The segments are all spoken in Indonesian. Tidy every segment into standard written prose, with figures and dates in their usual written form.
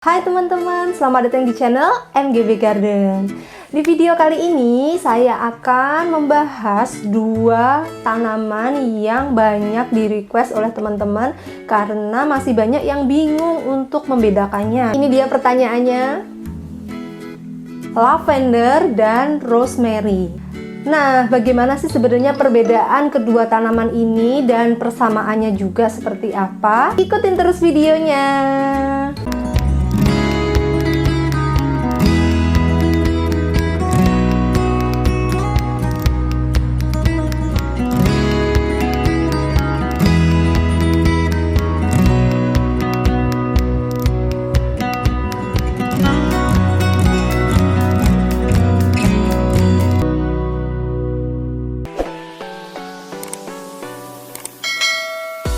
Hai teman-teman, selamat datang di channel MGB Garden. Di video kali ini saya akan membahas dua tanaman yang banyak di request oleh teman-teman karena masih banyak yang bingung untuk membedakannya. Ini dia pertanyaannya, lavender dan rosemary. Nah, bagaimana sih sebenarnya perbedaan kedua tanaman ini dan persamaannya juga seperti apa? Ikutin terus videonya.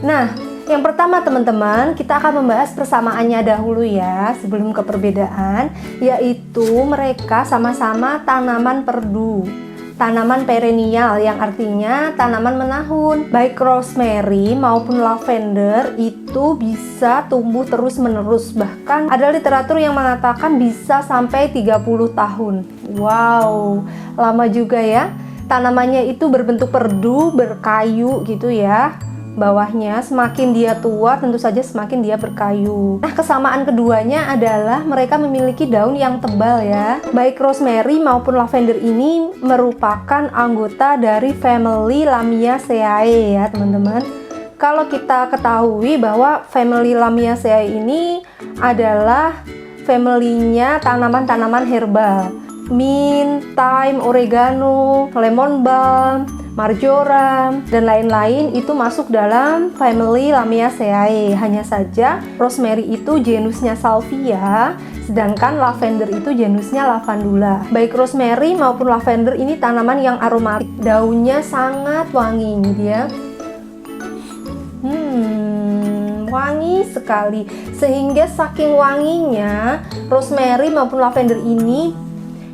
Nah, yang pertama teman-teman, kita akan membahas persamaannya dahulu ya, sebelum ke perbedaan, yaitu mereka sama-sama tanaman perdu, tanaman perennial yang artinya tanaman menahun. Baik rosemary maupun lavender itu bisa tumbuh terus-menerus, bahkan ada literatur yang mengatakan bisa sampai 30 tahun. Wow, lama juga ya. Tanamannya itu berbentuk perdu, berkayu gitu ya. Bawahnya semakin dia tua tentu saja semakin dia berkayu. Nah, kesamaan keduanya adalah mereka memiliki daun yang tebal ya. Baik rosemary maupun lavender ini merupakan anggota dari family Lamiaceae ya teman-teman. Kalau kita ketahui bahwa family Lamiaceae ini adalah family-nya tanaman-tanaman herbal. Mint, thyme, oregano, lemon balm, marjoram, dan lain-lain itu masuk dalam family Lamiaceae. Hanya saja rosemary itu genusnya Salvia, sedangkan lavender itu genusnya Lavandula. Baik rosemary maupun lavender ini tanaman yang aromatik, daunnya sangat wangi ini dia. Wangi sekali, sehingga saking wanginya rosemary maupun lavender ini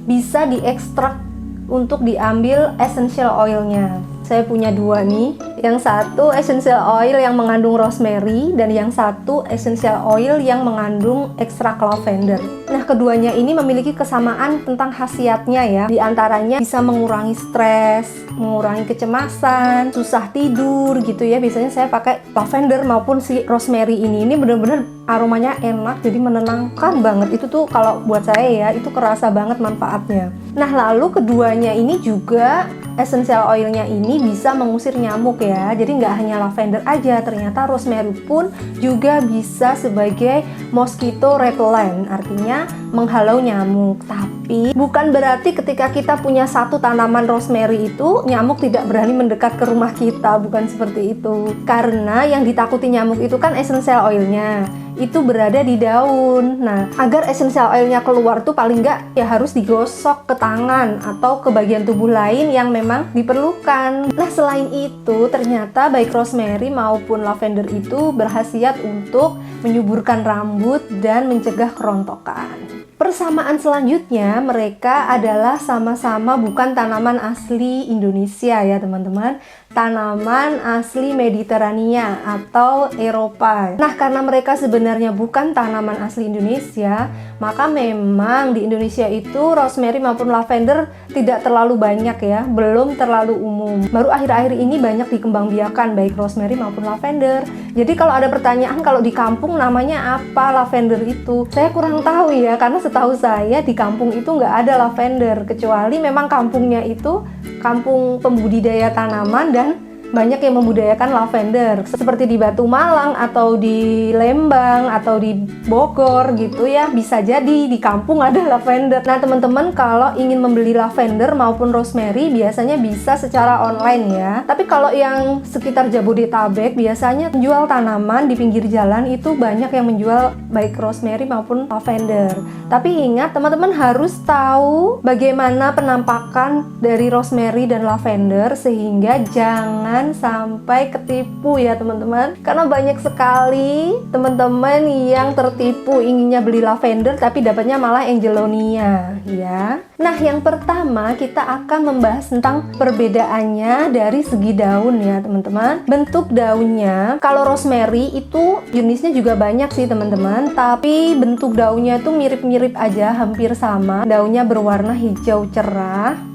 bisa diekstrak untuk diambil essential oilnya. Saya punya dua nih, yang satu essential oil yang mengandung rosemary dan yang satu essential oil yang mengandung ekstrak lavender. Nah, keduanya ini memiliki kesamaan tentang khasiatnya ya. Di antaranya bisa mengurangi stres, mengurangi kecemasan, susah tidur gitu ya. Biasanya saya pakai lavender maupun si rosemary ini bener-bener aromanya enak, jadi menenangkan banget. Itu tuh kalau buat saya ya, itu kerasa banget manfaatnya. Nah, lalu keduanya ini juga essential oilnya ini bisa mengusir nyamuk ya. Jadi nggak hanya lavender aja, ternyata rosemary pun juga bisa sebagai mosquito repellent, artinya menghalau nyamuk. Tapi bukan berarti ketika kita punya satu tanaman rosemary itu nyamuk tidak berani mendekat ke rumah kita, bukan seperti itu. Karena yang ditakuti nyamuk itu kan essential oilnya, itu berada di daun. Nah, agar essential oilnya keluar tuh paling nggak ya harus digosok ke tangan atau ke bagian tubuh lain yang memang diperlukan. Nah, selain itu ternyata baik rosemary maupun lavender itu berkhasiat untuk menyuburkan rambut dan mencegah kerontokan. Persamaan selanjutnya, mereka adalah sama-sama bukan tanaman asli Indonesia ya teman-teman, tanaman asli Mediterania atau Eropa. Nah, karena mereka sebenarnya bukan tanaman asli Indonesia, maka memang di Indonesia itu rosemary maupun lavender tidak terlalu banyak ya, belum terlalu umum. Baru akhir-akhir ini banyak dikembangbiakan baik rosemary maupun lavender. Jadi kalau ada pertanyaan kalau di kampung namanya apa lavender itu, saya kurang tahu ya, karena setahu saya di kampung itu nggak ada lavender, kecuali memang kampungnya itu kampung pembudidaya tanaman dan banyak yang membudidayakan lavender, seperti di Batu Malang atau di Lembang atau di Bogor gitu ya. Bisa jadi di kampung ada lavender. Nah teman-teman, kalau ingin membeli lavender maupun rosemary biasanya bisa secara online ya. Tapi kalau yang sekitar Jabodetabek biasanya menjual tanaman di pinggir jalan itu banyak yang menjual baik rosemary maupun lavender. Tapi ingat teman-teman harus tahu bagaimana penampakan dari rosemary dan lavender sehingga jangan jangan sampai ketipu ya teman-teman, karena banyak sekali teman-teman yang tertipu inginnya beli lavender tapi dapatnya malah Angelonia ya. Nah, yang pertama kita akan membahas tentang perbedaannya dari segi daun ya teman-teman. Bentuk daunnya, kalau rosemary itu jenisnya juga banyak sih teman-teman, tapi bentuk daunnya itu mirip-mirip aja, hampir sama. Daunnya berwarna hijau cerah.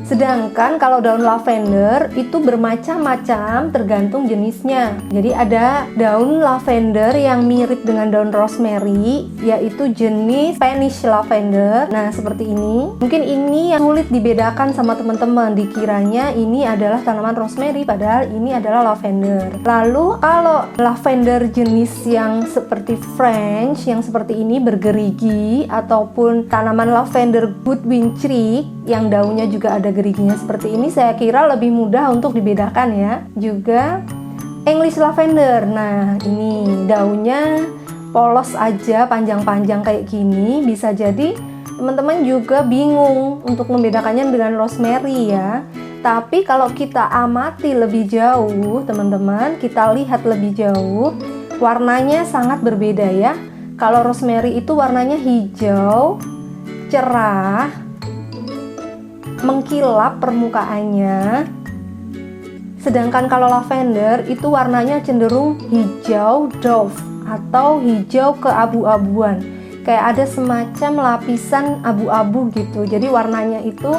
Sedangkan kalau daun lavender itu bermacam-macam tergantung jenisnya. Jadi ada daun lavender yang mirip dengan daun rosemary, yaitu jenis Spanish lavender. Nah, seperti ini. Mungkin ini yang sulit dibedakan sama teman-teman. Dikiranya ini adalah tanaman rosemary, padahal ini adalah lavender. Lalu kalau lavender jenis yang seperti French, yang seperti ini bergerigi, ataupun tanaman lavender Goodwintrick yang daunnya juga ada geriginya seperti ini, saya kira lebih mudah untuk dibedakan ya. Juga English lavender. Nah, ini daunnya polos aja, panjang-panjang kayak gini. Bisa jadi teman-teman juga bingung untuk membedakannya dengan rosemary ya. Tapi kalau kita amati lebih jauh, teman-teman, kita lihat lebih jauh, warnanya sangat berbeda ya. Kalau rosemary itu warnanya hijau, cerah, mengkilap permukaannya. Sedangkan kalau lavender itu warnanya cenderung hijau doff atau hijau keabu-abuan. Kayak ada semacam lapisan abu-abu gitu. Jadi warnanya itu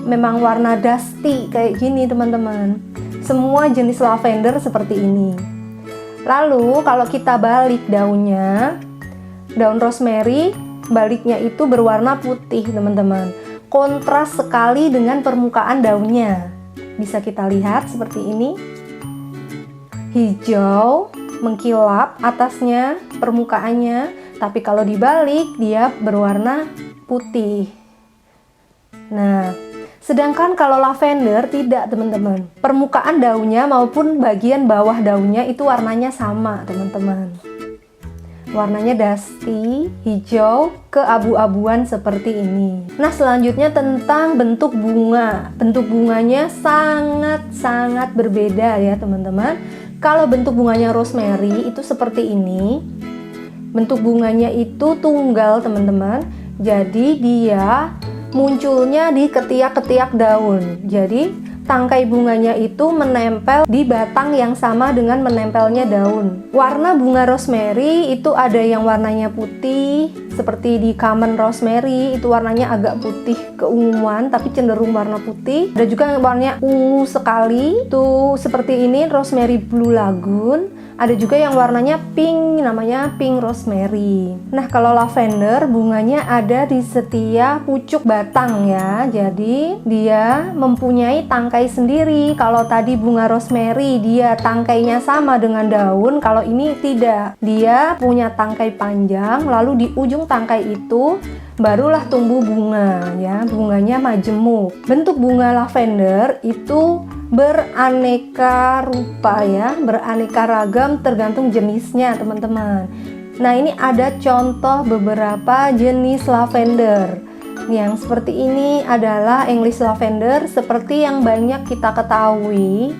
memang warna dusty kayak gini teman-teman. Semua jenis lavender seperti ini. Lalu kalau kita balik daunnya, daun rosemary baliknya itu berwarna putih teman-teman. Kontras sekali dengan permukaan daunnya. Bisa kita lihat seperti ini. Hijau, mengkilap atasnya, permukaannya. Tapi kalau dibalik, dia berwarna putih. Nah, sedangkan kalau lavender tidak teman-teman. Permukaan daunnya maupun bagian bawah daunnya itu warnanya sama teman-teman. Warnanya dusty, hijau, keabu-abuan seperti ini. Nah, selanjutnya tentang bentuk bunga. Bentuk bunganya sangat-sangat berbeda ya teman-teman. Kalau bentuk bunganya rosemary itu seperti ini. Bentuk bunganya itu tunggal teman-teman. Jadi dia munculnya di ketiak-ketiak daun. Jadi tangkai bunganya itu menempel di batang yang sama dengan menempelnya daun. Warna bunga rosemary itu ada yang warnanya putih, seperti di common rosemary itu warnanya agak putih keunguan tapi cenderung warna putih. Ada juga yang warnanya ungu sekali, itu seperti ini rosemary blue lagoon. Ada juga yang warnanya pink, namanya pink rosemary. Nah, kalau lavender bunganya ada di setiap pucuk batang ya. Jadi dia mempunyai tangkai sendiri. Kalau tadi bunga rosemary dia tangkainya sama dengan daun, kalau ini tidak. Dia punya tangkai panjang, lalu di ujung tangkai itu barulah tumbuh bunga ya. Bunganya majemuk. Bentuk bunga lavender itu beraneka rupa ya, beraneka ragam tergantung jenisnya teman-teman. Nah, ini ada contoh beberapa jenis lavender. Yang seperti ini adalah English lavender seperti yang banyak kita ketahui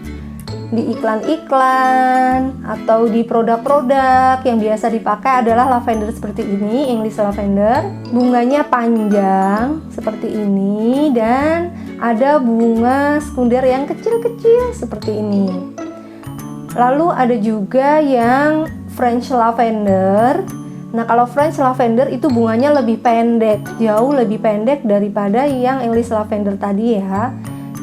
di iklan-iklan atau di produk-produk yang biasa dipakai adalah lavender seperti ini, English lavender. Bunganya panjang seperti ini dan ada bunga sekunder yang kecil-kecil seperti ini. Lalu ada juga yang French lavender. Nah, kalau French lavender itu bunganya lebih pendek, jauh lebih pendek daripada yang English lavender tadi ya.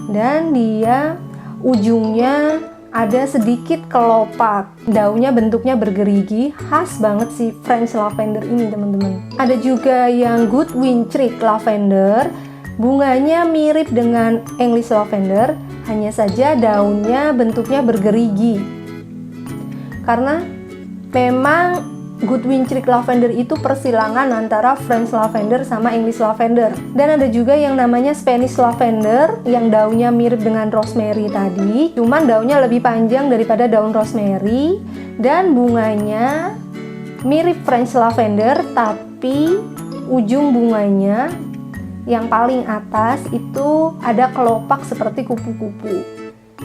Dan dia ujungnya ada sedikit kelopak. Daunnya bentuknya bergerigi, khas banget sih French lavender ini teman-teman. Ada juga yang Goodwintrick lavender. Bunganya mirip dengan English lavender, hanya saja daunnya bentuknya bergerigi. Karena memang Goodwintrick lavender itu persilangan antara French lavender sama English lavender. Dan ada juga yang namanya Spanish lavender yang daunnya mirip dengan rosemary tadi, cuman daunnya lebih panjang daripada daun rosemary dan bunganya mirip French lavender, tapi ujung bunganya yang paling atas itu ada kelopak seperti kupu-kupu.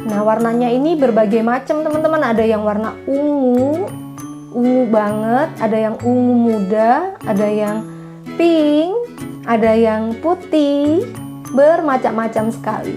Nah, warnanya ini berbagai macam teman-teman. Ada yang warna ungu banget, ada yang ungu muda, ada yang pink, ada yang putih, bermacam-macam sekali.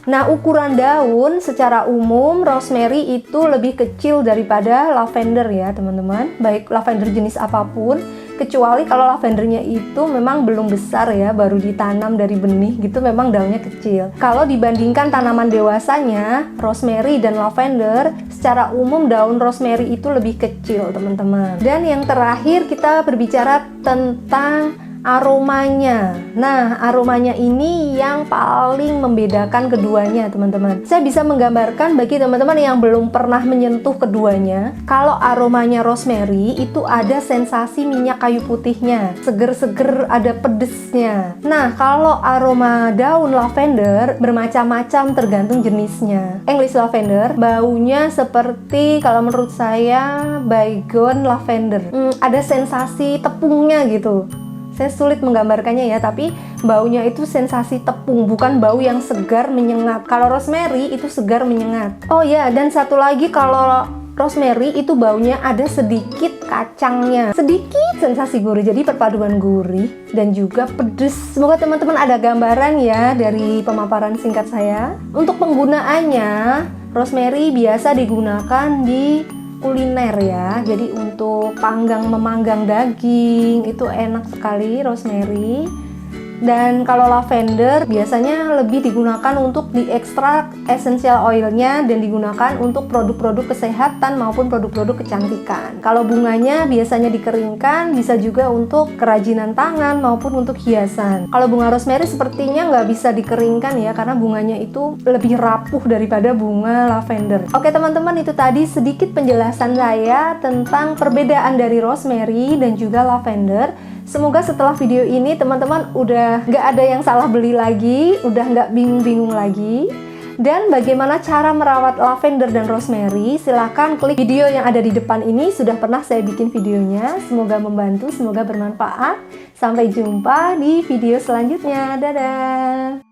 Nah, ukuran daun secara umum rosemary itu lebih kecil daripada lavender ya teman-teman, baik lavender jenis apapun, kecuali kalau lavendernya itu memang belum besar ya, baru ditanam dari benih gitu, memang daunnya kecil. Kalau dibandingkan tanaman dewasanya, rosemary dan lavender, secara umum daun rosemary itu lebih kecil teman-teman. Dan yang terakhir kita berbicara tentang aromanya. Nah, aromanya ini yang paling membedakan keduanya, teman-teman. Saya bisa menggambarkan bagi teman-teman yang belum pernah menyentuh keduanya. Kalau aromanya rosemary itu ada sensasi minyak kayu putihnya, seger-seger, ada pedesnya. Nah, kalau aroma daun lavender bermacam-macam tergantung jenisnya. English lavender baunya seperti, kalau menurut saya, baygon lavender. Ada sensasi tepungnya gitu. Saya sulit menggambarkannya ya, tapi baunya itu sensasi tepung, bukan bau yang segar menyengat. Kalau rosemary itu segar menyengat. Oh ya, dan satu lagi, kalau rosemary itu baunya ada sedikit kacangnya, sedikit sensasi gurih, jadi perpaduan gurih dan juga pedes. Semoga teman-teman ada gambaran ya dari pemaparan singkat saya. Untuk penggunaannya, rosemary biasa digunakan di kuliner ya, jadi untuk memanggang daging itu enak sekali rosemary. Dan kalau lavender biasanya lebih digunakan untuk diekstrak essential oilnya dan digunakan untuk produk-produk kesehatan maupun produk-produk kecantikan. Kalau bunganya biasanya dikeringkan, bisa juga untuk kerajinan tangan maupun untuk hiasan. Kalau bunga rosemary sepertinya nggak bisa dikeringkan ya, karena bunganya itu lebih rapuh daripada bunga lavender. Oke teman-teman, itu tadi sedikit penjelasan saya tentang perbedaan dari rosemary dan juga lavender. Semoga setelah video ini teman-teman udah nggak ada yang salah beli lagi, udah nggak bingung-bingung lagi. Dan bagaimana cara merawat lavender dan rosemary, silahkan klik video yang ada di depan ini, sudah pernah saya bikin videonya. Semoga membantu, semoga bermanfaat. Sampai jumpa di video selanjutnya, dadah!